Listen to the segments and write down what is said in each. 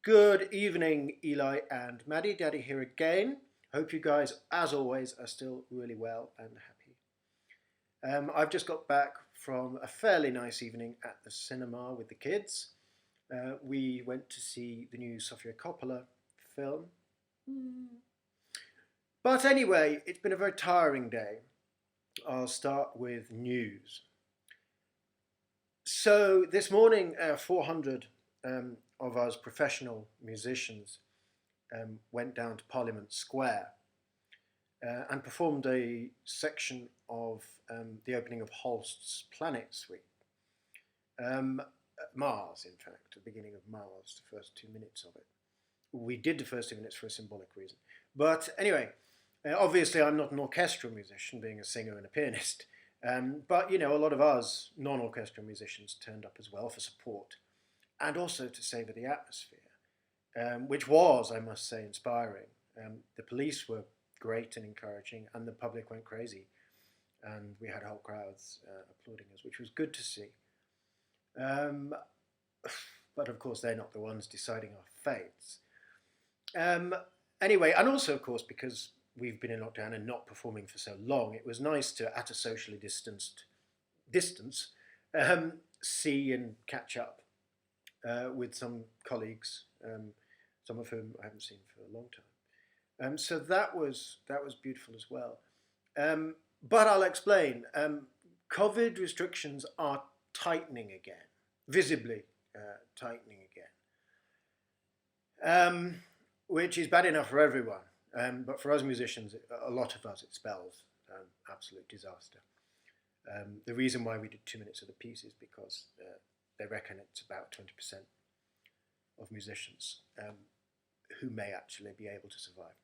Good evening, Eli and Maddie. Daddy here again. Hope you guys, as always, are still really well and happy. I've just got back from a fairly nice evening at the cinema with the kids. We went to see the new Sofia Coppola film. But anyway, it's been a very tiring day. I'll start with news. So this morning, 400 of us professional musicians went down to Parliament Square and performed a section of the opening of Holst's Planet Suite. Mars, in fact, the beginning of Mars, the first 2 minutes of it. We did the first 2 minutes for a symbolic reason. But anyway, obviously I'm not an orchestral musician, being a singer and a pianist. But, you know, a lot of us non-orchestral musicians turned up as well for support and also to savour the atmosphere, which was, I must say, inspiring. The police were great and encouraging, and the public went crazy. And we had whole crowds applauding us, which was good to see. But of course, they're not the ones deciding our fates. Anyway, and also, of course, because we've been in lockdown and not performing for so long, it was nice to, at a socially distanced distance, see and catch up with some colleagues, some of whom I haven't seen for a long time. So that was beautiful as well. But I'll explain. COVID restrictions are tightening again, visibly tightening again, which is bad enough for everyone. But for us musicians, a lot of us, it spells absolute disaster. The reason why we did 2 minutes of the piece is because they reckon it's about 20% of musicians who may actually be able to survive.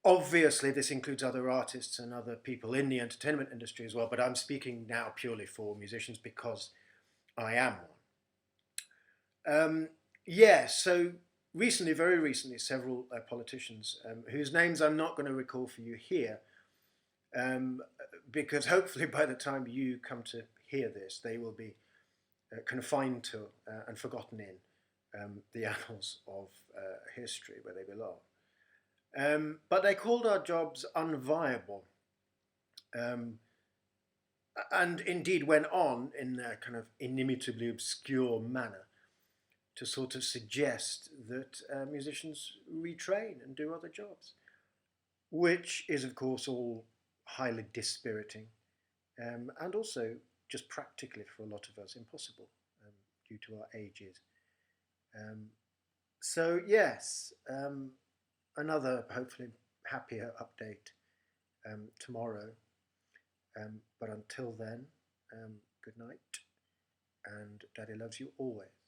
Obviously, this includes other artists and other people in the entertainment industry as well, but I'm speaking now purely for musicians because I am one. So recently, very recently, several politicians, whose names I'm not going to recall for you here, because hopefully by the time you come to hear this, they will be confined to and forgotten in the annals of history where they belong. But they called our jobs unviable, and indeed went on in a kind of inimitably obscure manner to sort of suggest that musicians retrain and do other jobs, which is, of course, all highly dispiriting, and also just practically for a lot of us impossible due to our ages. So yes, another hopefully happier update tomorrow. But until then, good night, and Daddy loves you always.